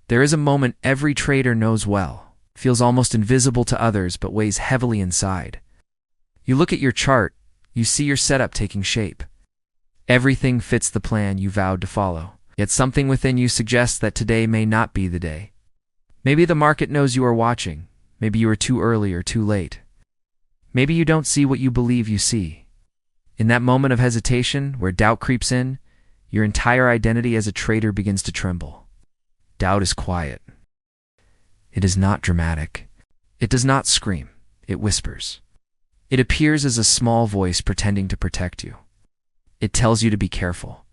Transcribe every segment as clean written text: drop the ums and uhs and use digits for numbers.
There is a moment every trader knows well, feels almost invisible to others but weighs heavily inside. You look at your chart, you see your setup taking shape. Everything fits the plan you vowed to follow, yet something within you suggests that today may not be the day. Maybe the market knows you are watching, maybe you are too early or too late. Maybe you don't see what you believe you see. In that moment of hesitation, where doubt creeps in, your entire identity as a trader begins to tremble. Doubt is quiet. It is not dramatic. It does not scream. It whispers. It appears as a small voice pretending to protect you. It tells you to be careful,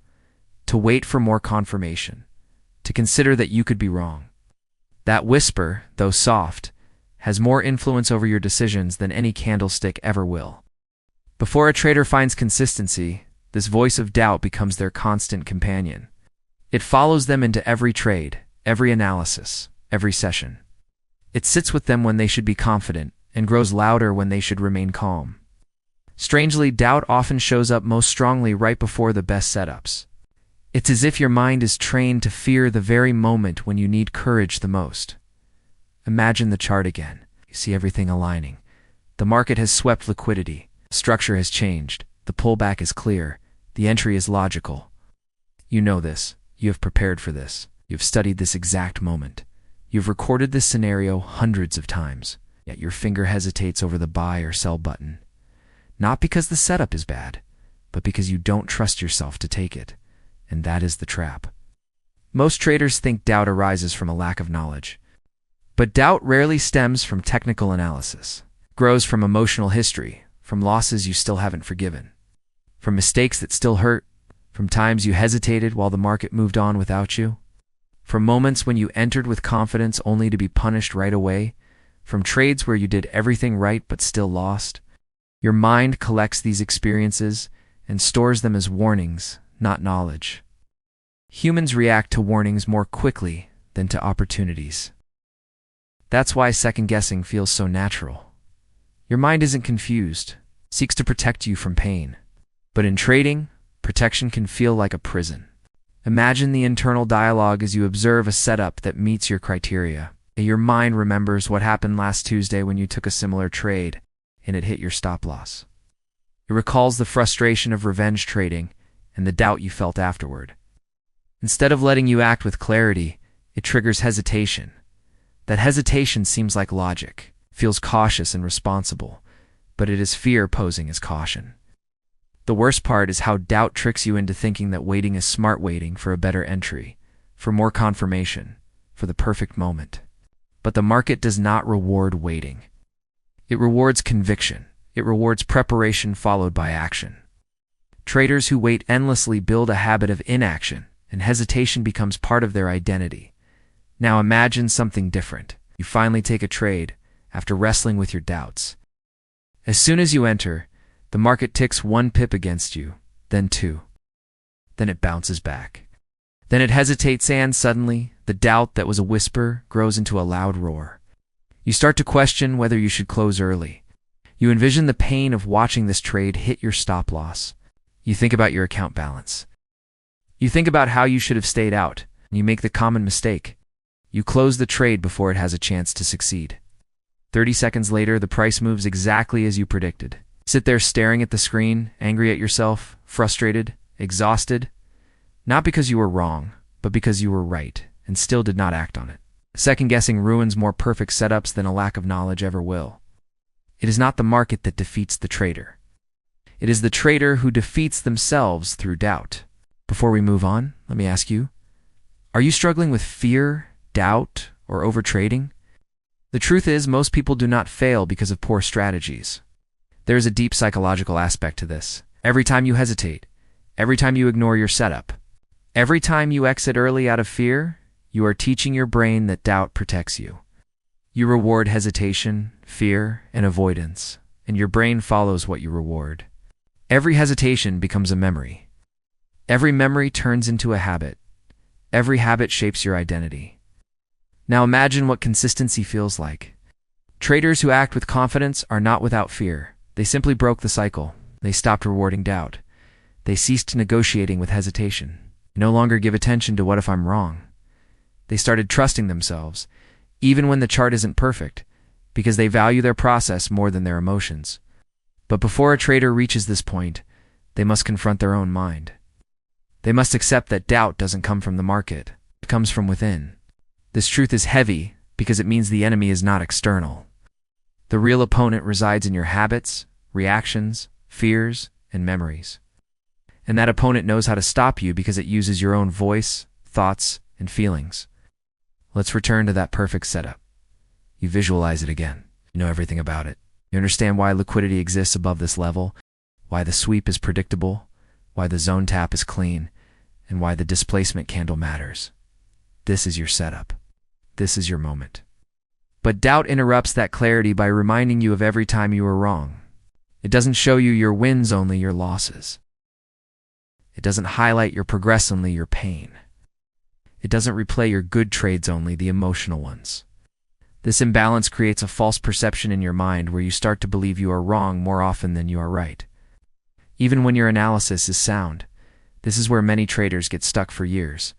to wait for more confirmation, to consider that you could be wrong. That whisper, though soft, has more influence over your decisions than any candlestick ever will. Before a trader finds consistency, this voice of doubt becomes their constant companion. It follows them into every trade, every analysis, every session. It sits with them when they should be confident and grows louder when they should remain calm. Strangely, doubt often shows up most strongly right before the best setups. It's as if your mind is trained to fear the very moment when you need courage the most. Imagine the chart again. You see everything aligning. The market has swept liquidity. Structure has changed. The pullback is clear. The entry is logical. You know this. You have prepared for this. You have studied this exact moment. You've recorded this scenario hundreds of times, yet your finger hesitates over the buy or sell button. Not because the setup is bad, but because you don't trust yourself to take it. And that is the trap. Most traders think doubt arises from a lack of knowledge. But doubt rarely stems from technical analysis. It grows from emotional history, from losses you still haven't forgiven, from mistakes that still hurt, from times you hesitated while the market moved on without you, from moments when you entered with confidence only to be punished right away, from trades where you did everything right but still lost. Your mind collects these experiences and stores them as warnings, not knowledge. Humans react to warnings more quickly than to opportunities. That's why second-guessing feels so natural. Your mind isn't confused, seeks to protect you from pain. But in trading, protection can feel like a prison. Imagine the internal dialogue as you observe a setup that meets your criteria. Your mind remembers what happened last Tuesday when you took a similar trade and it hit your stop loss. It recalls the frustration of revenge trading and the doubt you felt afterward. Instead of letting you act with clarity, it triggers hesitation. That hesitation seems like logic, feels cautious and responsible, but it is fear posing as caution. The worst part is how doubt tricks you into thinking that waiting is smart, waiting for a better entry, for more confirmation, for the perfect moment. But the market does not reward waiting. It rewards conviction. It rewards preparation followed by action. Traders who wait endlessly build a habit of inaction, and hesitation becomes part of their identity. Now imagine something different. You finally take a trade after wrestling with your doubts. As soon as you enter, the market ticks 1 pip against you, then 2. Then it bounces back. Then it hesitates and suddenly, the doubt that was a whisper grows into a loud roar. You start to question whether you should close early. You envision the pain of watching this trade hit your stop loss. You think about your account balance. You think about how you should have stayed out, and you make the common mistake. You close the trade before it has a chance to succeed. 30 seconds later, the price moves exactly as you predicted. Sit there staring at the screen, angry at yourself, frustrated, exhausted. Not because you were wrong, but because you were right, and still did not act on it. Second-guessing ruins more perfect setups than a lack of knowledge ever will. It is not the market that defeats the trader. It is the trader who defeats themselves through doubt. Before we move on, let me ask you, are you struggling with fear, doubt, or overtrading? The truth is, most people do not fail because of poor strategies. There is a deep psychological aspect to this. Every time you hesitate, every time you ignore your setup, every time you exit early out of fear, you are teaching your brain that doubt protects you. You reward hesitation, fear, and avoidance, and your brain follows what you reward. Every hesitation becomes a memory. Every memory turns into a habit. Every habit shapes your identity. Now imagine what consistency feels like. Traders who act with confidence are not without fear. They simply broke the cycle. They stopped rewarding doubt. They ceased negotiating with hesitation. They no longer give attention to what if I'm wrong. They started trusting themselves, even when the chart isn't perfect, because they value their process more than their emotions. But before a trader reaches this point, they must confront their own mind. They must accept that doubt doesn't come from the market, it comes from within. This truth is heavy because it means the enemy is not external. The real opponent resides in your habits, reactions, fears, and memories. And that opponent knows how to stop you because it uses your own voice, thoughts, and feelings. Let's return to that perfect setup. You visualize it again. You know everything about it. You understand why liquidity exists above this level, why the sweep is predictable, why the zone tap is clean, and why the displacement candle matters. This is your setup. This is your moment. But doubt interrupts that clarity by reminding you of every time you were wrong. It doesn't show you your wins, only your losses. It doesn't highlight your progress, only your pain. It doesn't replay your good trades, only the emotional ones. This imbalance creates a false perception in your mind where you start to believe you are wrong more often than you are right. Even when your analysis is sound, this is where many traders get stuck for years.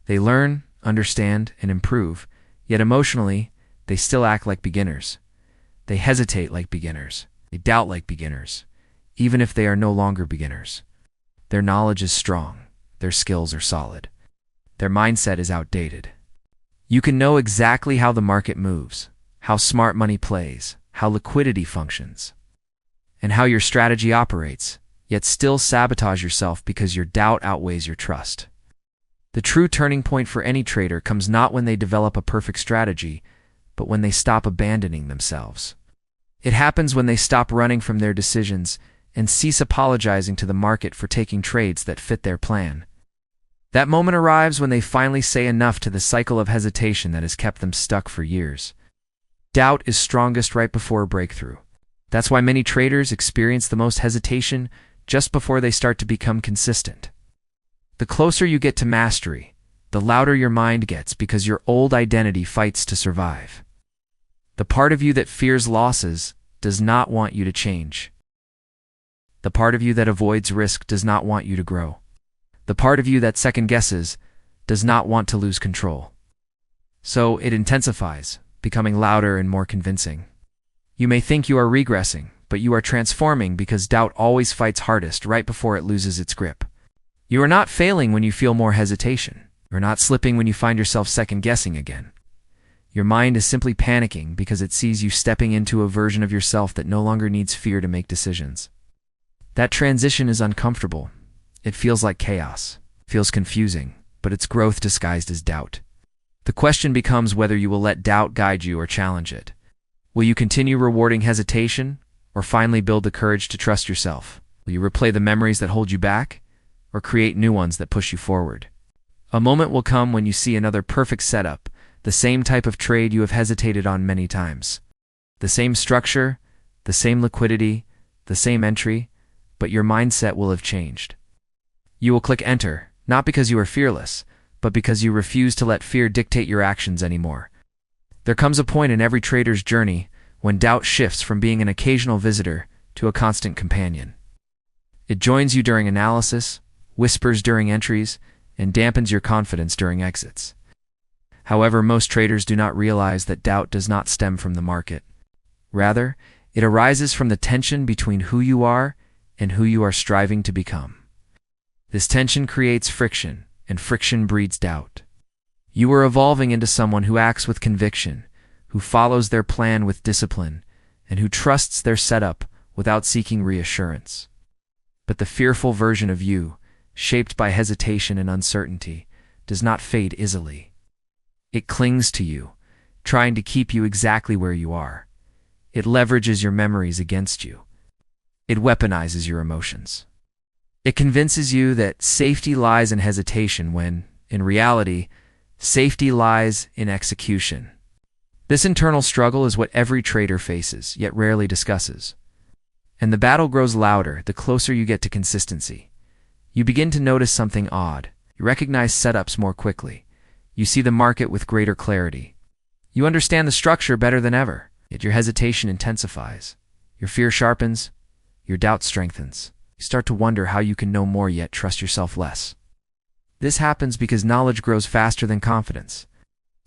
They learn, understand, and improve, yet emotionally, they still act like beginners. They hesitate like beginners. They doubt like beginners, even if they are no longer beginners. Their knowledge is strong. Their skills are solid. Their mindset is outdated. You can know exactly how the market moves, how smart money plays, how liquidity functions, and how your strategy operates, yet still sabotage yourself because your doubt outweighs your trust. The true turning point for any trader comes not when they develop a perfect strategy, but when they stop abandoning themselves. It happens when they stop running from their decisions and cease apologizing to the market for taking trades that fit their plan. That moment arrives when they finally say enough to the cycle of hesitation that has kept them stuck for years. Doubt is strongest right before a breakthrough. That's why many traders experience the most hesitation just before they start to become consistent. The closer you get to mastery, the louder your mind gets because your old identity fights to survive. The part of you that fears losses does not want you to change. The part of you that avoids risk does not want you to grow. The part of you that second guesses does not want to lose control. So it intensifies, becoming louder and more convincing. You may think you are regressing, but you are transforming because doubt always fights hardest right before it loses its grip. You are not failing when you feel more hesitation. You are not slipping when you find yourself second guessing again. Your mind is simply panicking because it sees you stepping into a version of yourself that no longer needs fear to make decisions. That transition is uncomfortable. It feels like chaos, feels confusing, but it's growth disguised as doubt. The question becomes whether you will let doubt guide you or challenge it. Will you continue rewarding hesitation, or finally build the courage to trust yourself? Will you replay the memories that hold you back, or create new ones that push you forward? A moment will come when you see another perfect setup, the same type of trade you have hesitated on many times. The same structure, the same liquidity, the same entry, but your mindset will have changed. You will click enter, not because you are fearless, but because you refuse to let fear dictate your actions anymore. There comes a point in every trader's journey when doubt shifts from being an occasional visitor to a constant companion. It joins you during analysis, whispers during entries, and dampens your confidence during exits. However, most traders do not realize that doubt does not stem from the market. Rather, it arises from the tension between who you are and who you are striving to become. This tension creates friction, and friction breeds doubt. You are evolving into someone who acts with conviction, who follows their plan with discipline, and who trusts their setup without seeking reassurance. But the fearful version of you, shaped by hesitation and uncertainty, does not fade easily. It clings to you, trying to keep you exactly where you are. It leverages your memories against you. It weaponizes your emotions. It convinces you that safety lies in hesitation when, in reality, safety lies in execution. This internal struggle is what every trader faces, yet rarely discusses. And the battle grows louder the closer you get to consistency. You begin to notice something odd. You recognize setups more quickly. You see the market with greater clarity. You understand the structure better than ever, yet your hesitation intensifies. Your fear sharpens. Your doubt strengthens. You start to wonder how you can know more yet trust yourself less. This happens because knowledge grows faster than confidence.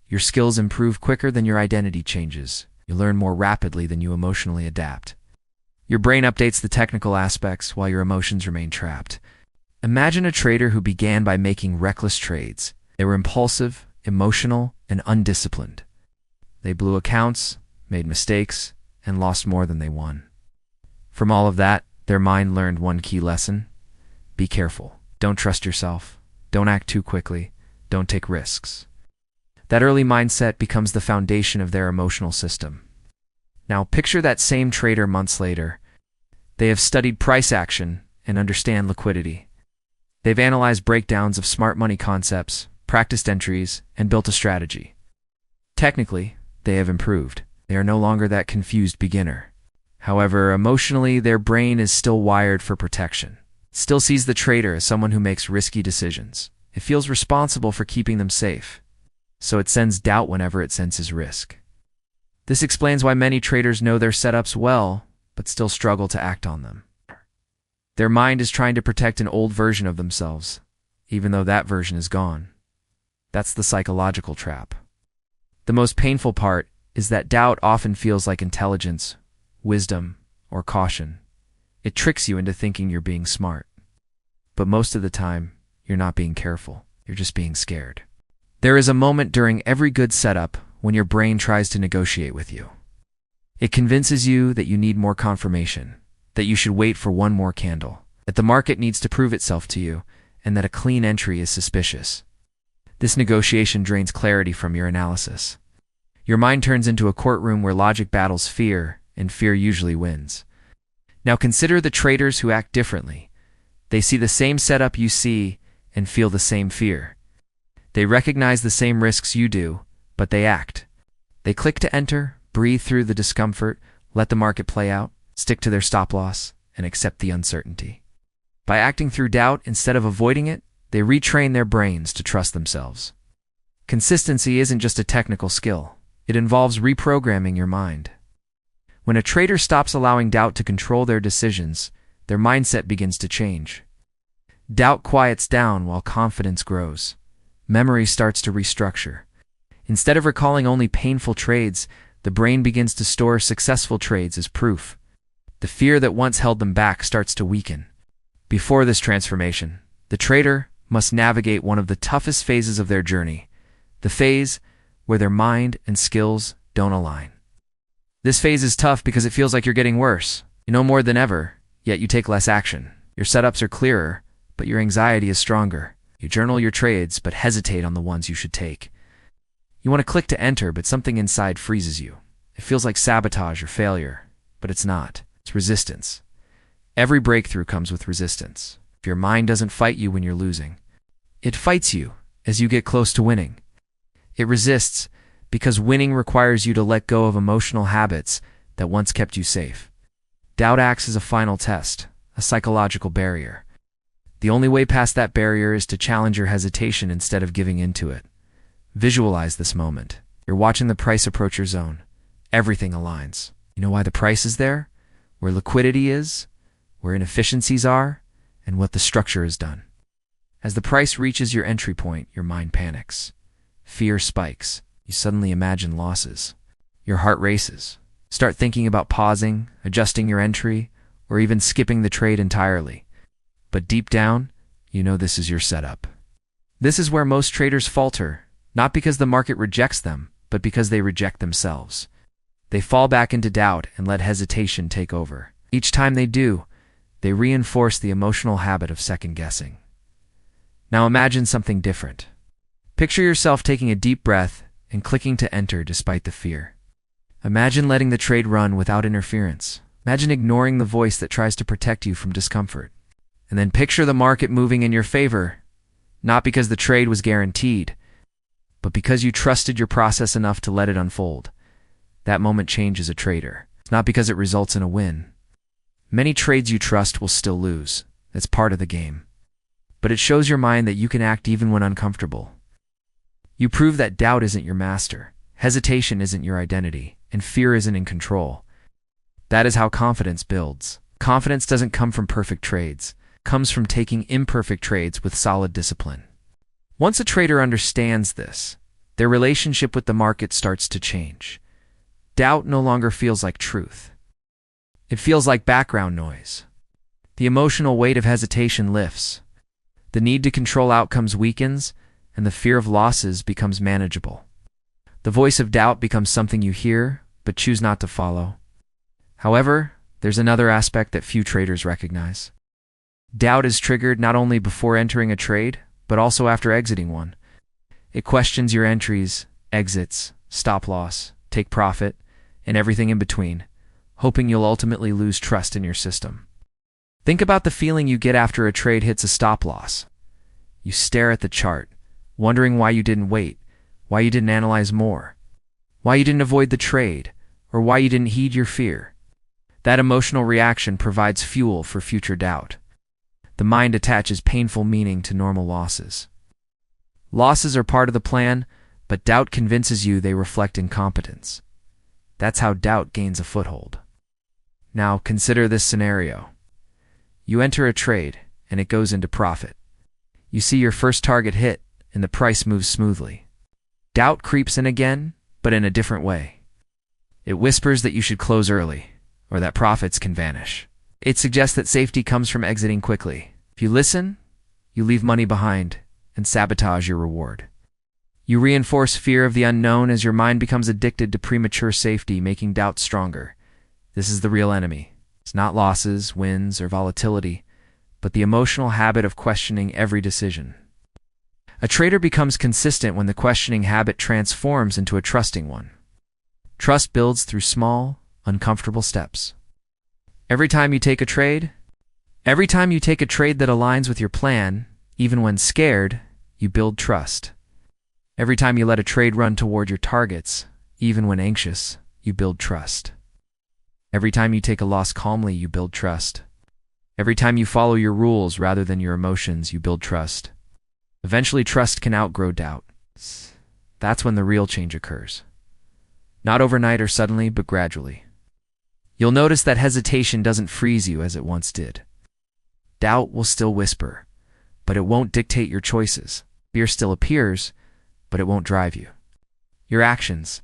Your skills improve quicker than your identity changes. You learn more rapidly than you emotionally adapt. Your brain updates the technical aspects while your emotions remain trapped. Imagine a trader who began by making reckless trades. They were impulsive, emotional, and undisciplined. They blew accounts, made mistakes, and lost more than they won. From all of that, their mind learned one key lesson: be careful. Don't trust yourself. Don't act too quickly. Don't take risks. That early mindset becomes the foundation of their emotional system. Now picture that same trader months later. They have studied price action and understand liquidity. They've analyzed breakdowns of smart money concepts, practiced entries, and built a strategy. Technically, they have improved. They are no longer that confused beginner. However, emotionally, their brain is still wired for protection. It still sees the trader as someone who makes risky decisions. It feels responsible for keeping them safe. So it sends doubt whenever it senses risk. This explains why many traders know their setups well, but still struggle to act on them. Their mind is trying to protect an old version of themselves, even though that version is gone. That's the psychological trap. The most painful part is that doubt often feels like intelligence, wisdom, or caution. It tricks you into thinking you're being smart. But most of the time, you're not being careful. You're just being scared. There is a moment during every good setup when your brain tries to negotiate with you. It convinces you that you need more confirmation, that you should wait for one more candle, that the market needs to prove itself to you, and that a clean entry is suspicious. This negotiation drains clarity from your analysis. Your mind turns into a courtroom where logic battles fear, and fear usually wins. Now consider the traders who act differently. They see the same setup you see and feel the same fear. They recognize the same risks you do, but they act. They click to enter, breathe through the discomfort, let the market play out, stick to their stop loss, and accept the uncertainty. By acting through doubt instead of avoiding it, they retrain their brains to trust themselves. Consistency isn't just a technical skill. It involves reprogramming your mind. When a trader stops allowing doubt to control their decisions, their mindset begins to change. Doubt quiets down while confidence grows. Memory starts to restructure. Instead of recalling only painful trades, the brain begins to store successful trades as proof. The fear that once held them back starts to weaken. Before this transformation, the trader must navigate one of the toughest phases of their journey, the phase where their mind and skills don't align. This phase is tough because it feels like you're getting worse. You know more than ever, yet you take less action. Your setups are clearer, but your anxiety is stronger. You journal your trades, but hesitate on the ones you should take. You want to click to enter, but something inside freezes you. It feels like sabotage or failure, but it's not. It's resistance. Every breakthrough comes with resistance. If your mind doesn't fight you when you're losing, it fights you as you get close to winning. It resists because winning requires you to let go of emotional habits that once kept you safe. Doubt acts as a final test, a psychological barrier. The only way past that barrier is to challenge your hesitation instead of giving into it. Visualize this moment. You're watching the price approach your zone. Everything aligns. You know why the price is there? Where liquidity is, where inefficiencies are, and what the structure has done. As the price reaches your entry point, your mind panics. Fear spikes. You suddenly imagine losses. Your heart races. Start thinking about pausing, adjusting your entry, or even skipping the trade entirely. But deep down, you know this is your setup. This is where most traders falter, not because the market rejects them, but because they reject themselves. They fall back into doubt and let hesitation take over. Each time they do, they reinforce the emotional habit of second-guessing. Now imagine something different. Picture yourself taking a deep breath and clicking to enter despite the fear. Imagine letting the trade run without interference. Imagine ignoring the voice that tries to protect you from discomfort. And then picture the market moving in your favor, not because the trade was guaranteed, but because you trusted your process enough to let it unfold. That moment changes a trader. It's not because it results in a win. Many trades you trust will still lose. That's part of the game. But it shows your mind that you can act even when uncomfortable. You prove that doubt isn't your master, hesitation isn't your identity, and fear isn't in control. That is how confidence builds. Confidence doesn't come from perfect trades. It comes from taking imperfect trades with solid discipline. Once a trader understands this, their relationship with the market starts to change. Doubt no longer feels like truth. It feels like background noise. The emotional weight of hesitation lifts. The need to control outcomes weakens, and the fear of losses becomes manageable. The voice of doubt becomes something you hear, but choose not to follow. However, there's another aspect that few traders recognize. Doubt is triggered not only before entering a trade, but also after exiting one. It questions your entries, exits, stop loss, take profit, and everything in between, hoping you'll ultimately lose trust in your system. Think about the feeling you get after a trade hits a stop loss. You stare at the chart, wondering why you didn't wait, why you didn't analyze more, why you didn't avoid the trade, or why you didn't heed your fear. That emotional reaction provides fuel for future doubt. The mind attaches painful meaning to normal losses. Losses are part of the plan, but doubt convinces you they reflect incompetence. That's how doubt gains a foothold. Now, consider this scenario. You enter a trade, and it goes into profit. You see your first target hit, and the price moves smoothly. Doubt creeps in again, but in a different way. It whispers that you should close early, or that profits can vanish. It suggests that safety comes from exiting quickly. If you listen, you leave money behind and sabotage your reward. You reinforce fear of the unknown as your mind becomes addicted to premature safety, making doubt stronger. This is the real enemy. It's not losses, wins, or volatility, but the emotional habit of questioning every decision. A trader becomes consistent when the questioning habit transforms into a trusting one. Trust builds through small, uncomfortable steps. Every time you take a trade that aligns with your plan, even when scared, you build trust. Every time you let a trade run toward your targets, even when anxious, you build trust. Every time you take a loss calmly, you build trust. Every time you follow your rules rather than your emotions, you build trust. Eventually, trust can outgrow doubt. That's when the real change occurs. Not overnight or suddenly, but gradually. You'll notice that hesitation doesn't freeze you as it once did. Doubt will still whisper, but it won't dictate your choices. Fear still appears, but it won't drive you. Your actions.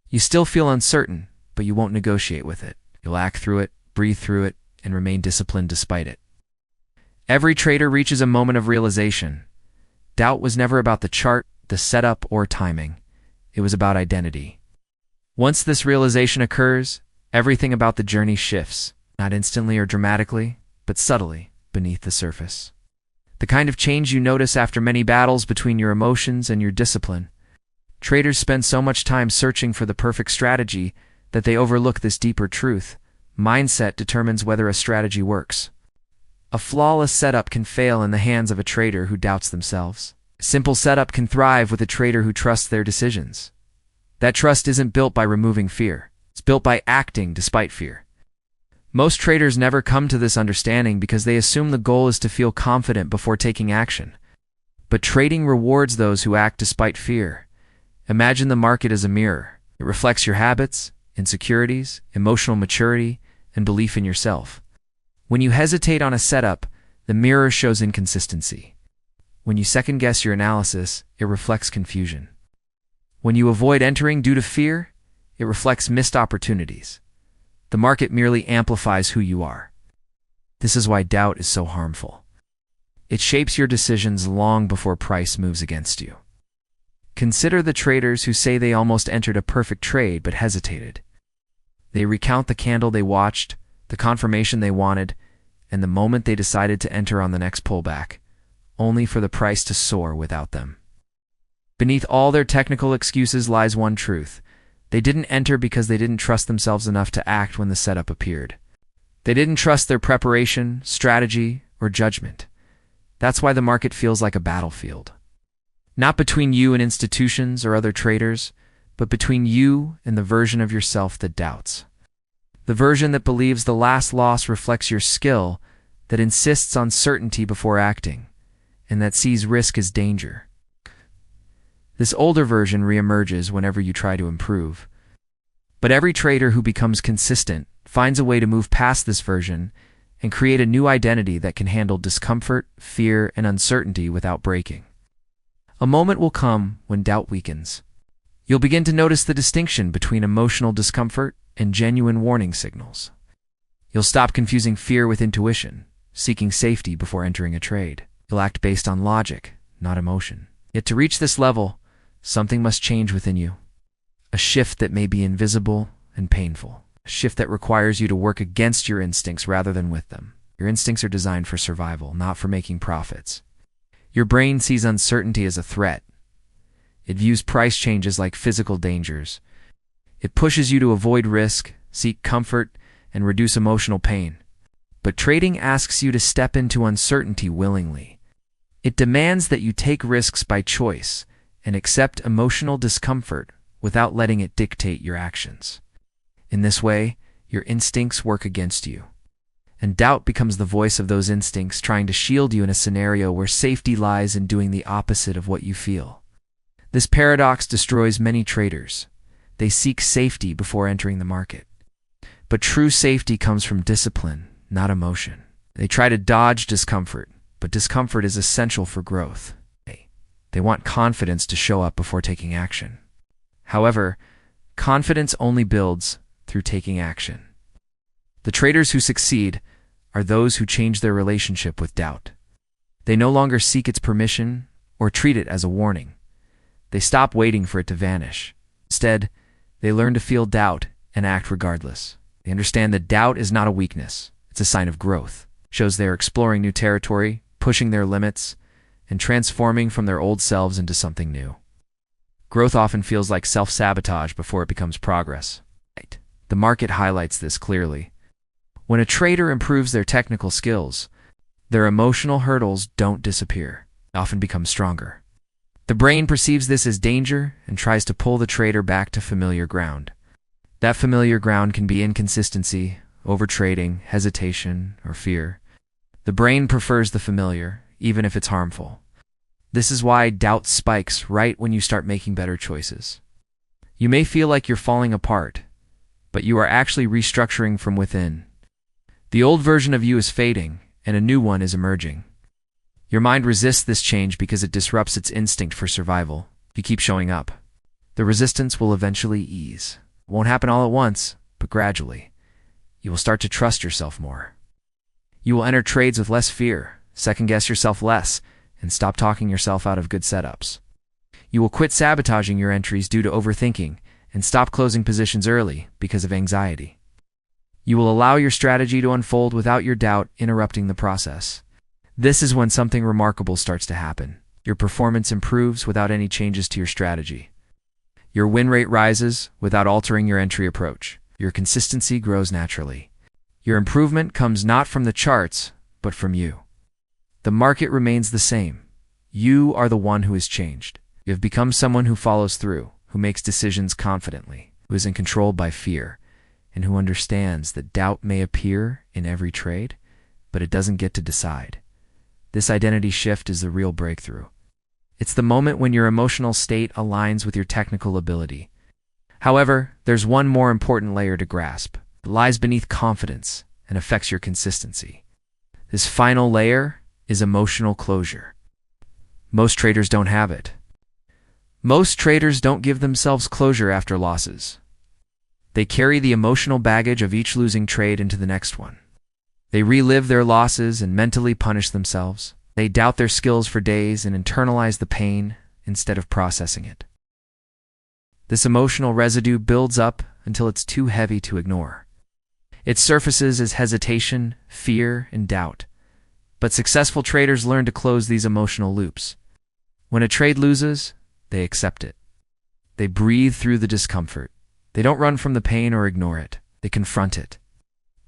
You still feel uncertain, but you won't negotiate with it. You'll act through it, breathe through it, and remain disciplined despite it. Every trader reaches a moment of realization. Doubt was never about the chart, the setup, or timing. It was about identity. Once this realization occurs, everything about the journey shifts, not instantly or dramatically, but subtly beneath the surface. The kind of change you notice after many battles between your emotions and your discipline. Traders spend so much time searching for the perfect strategy that they overlook this deeper truth. Mindset determines whether a strategy works. A flawless setup can fail in the hands of a trader who doubts themselves. A simple setup can thrive with a trader who trusts their decisions. That trust isn't built by removing fear. It's built by acting despite fear. Most traders never come to this understanding because they assume the goal is to feel confident before taking action. But trading rewards those who act despite fear. Imagine the market as a mirror. It reflects your habits, insecurities, emotional maturity, and belief in yourself. When you hesitate on a setup, the mirror shows inconsistency. When you second-guess your analysis, it reflects confusion. When you avoid entering due to fear, it reflects missed opportunities. The market merely amplifies who you are. This is why doubt is so harmful. It shapes your decisions long before price moves against you. Consider the traders who say they almost entered a perfect trade but hesitated. They recount the candle they watched, the confirmation they wanted, and the moment they decided to enter on the next pullback, only for the price to soar without them. Beneath all their technical excuses lies one truth. They didn't enter because they didn't trust themselves enough to act when the setup appeared. They didn't trust their preparation, strategy, or judgment. That's why the market feels like a battlefield. Not between you and institutions or other traders, but between you and the version of yourself that doubts. The version that believes the last loss reflects your skill, that insists on certainty before acting, and that sees risk as danger. This older version reemerges whenever you try to improve. But every trader who becomes consistent finds a way to move past this version and create a new identity that can handle discomfort, fear, and uncertainty without breaking. A moment will come when doubt weakens. You'll begin to notice the distinction between emotional discomfort and genuine warning signals. You'll stop confusing fear with intuition, seeking safety before entering a trade. You'll act based on logic, not emotion. Yet to reach this level, something must change within you. A shift that may be invisible and painful. A shift that requires you to work against your instincts rather than with them. Your instincts are designed for survival, not for making profits. Your brain sees uncertainty as a threat. It views price changes like physical dangers. It pushes you to avoid risk, seek comfort, and reduce emotional pain. But trading asks you to step into uncertainty willingly. It demands that you take risks by choice and accept emotional discomfort without letting it dictate your actions. In this way, your instincts work against you, and doubt becomes the voice of those instincts trying to shield you in a scenario where safety lies in doing the opposite of what you feel. This paradox destroys many traders. They seek safety before entering the market. But true safety comes from discipline, not emotion. They try to dodge discomfort, but discomfort is essential for growth. They want confidence to show up before taking action. However, confidence only builds through taking action. The traders who succeed are those who change their relationship with doubt. They no longer seek its permission or treat it as a warning. They stop waiting for it to vanish. Instead, they learn to feel doubt and act regardless. They understand that doubt is not a weakness. It's a sign of growth. It shows they are exploring new territory, pushing their limits, and transforming from their old selves into something new. Growth often feels like self-sabotage before it becomes progress. The market highlights this clearly. When a trader improves their technical skills, their emotional hurdles don't disappear. They often become stronger. The brain perceives this as danger and tries to pull the trader back to familiar ground. That familiar ground can be inconsistency, overtrading, hesitation, or fear. The brain prefers the familiar, even if it's harmful. This is why doubt spikes right when you start making better choices. You may feel like you're falling apart, but you are actually restructuring from within. The old version of you is fading, and a new one is emerging. Your mind resists this change because it disrupts its instinct for survival. If you keep showing up, the resistance will eventually ease. It won't happen all at once, but gradually. You will start to trust yourself more. You will enter trades with less fear, second-guess yourself less, and stop talking yourself out of good setups. You will quit sabotaging your entries due to overthinking and stop closing positions early because of anxiety. You will allow your strategy to unfold without your doubt interrupting the process. This is when something remarkable starts to happen. Your performance improves without any changes to your strategy. Your win rate rises without altering your entry approach. Your consistency grows naturally. Your improvement comes not from the charts, but from you. The market remains the same. You are the one who has changed. You have become someone who follows through, who makes decisions confidently, who isn't controlled by fear, and who understands that doubt may appear in every trade, but it doesn't get to decide. This identity shift is the real breakthrough. It's the moment when your emotional state aligns with your technical ability. However, there's one more important layer to grasp. It lies beneath confidence and affects your consistency. This final layer is emotional closure. Most traders don't have it. Most traders don't give themselves closure after losses. They carry the emotional baggage of each losing trade into the next one. They relive their losses and mentally punish themselves. They doubt their skills for days and internalize the pain instead of processing it. This emotional residue builds up until it's too heavy to ignore. It surfaces as hesitation, fear, and doubt. But successful traders learn to close these emotional loops. When a trade loses, they accept it. They breathe through the discomfort. They don't run from the pain or ignore it. They confront it.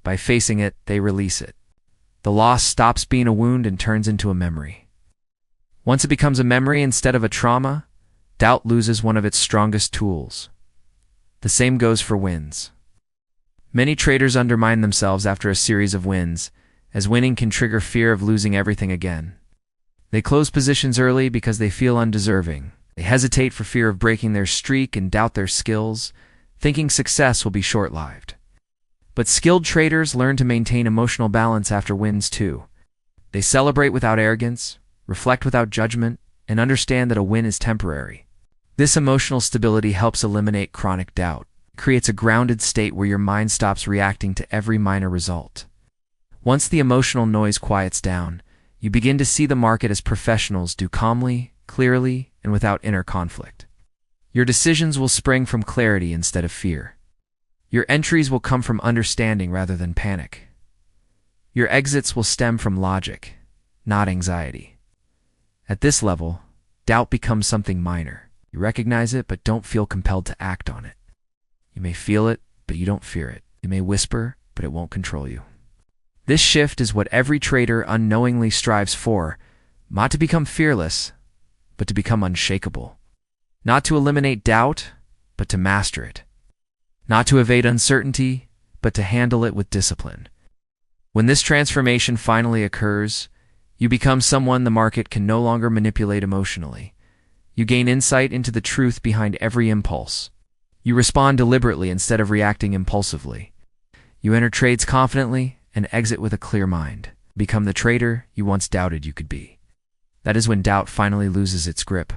By facing it, they release it. The loss stops being a wound and turns into a memory. Once it becomes a memory instead of a trauma, doubt loses one of its strongest tools. The same goes for wins. Many traders undermine themselves after a series of wins, as winning can trigger fear of losing everything again. They close positions early because they feel undeserving. They hesitate for fear of breaking their streak and doubt their skills, thinking success will be short-lived. But skilled traders learn to maintain emotional balance after wins too. They celebrate without arrogance, reflect without judgment, and understand that a win is temporary. This emotional stability helps eliminate chronic doubt, creates a grounded state where your mind stops reacting to every minor result. Once the emotional noise quiets down, you begin to see the market as professionals do, calmly, clearly, and without inner conflict. Your decisions will spring from clarity instead of fear. Your entries will come from understanding rather than panic. Your exits will stem from logic, not anxiety. At this level, doubt becomes something minor. You recognize it, but don't feel compelled to act on it. You may feel it, but you don't fear it. It may whisper, but it won't control you. This shift is what every trader unknowingly strives for, not to become fearless, but to become unshakable. Not to eliminate doubt, but to master it. Not to evade uncertainty, but to handle it with discipline. When this transformation finally occurs, you become someone the market can no longer manipulate emotionally. You gain insight into the truth behind every impulse. You respond deliberately instead of reacting impulsively. You enter trades confidently and exit with a clear mind. Become the trader you once doubted you could be. That is when doubt finally loses its grip.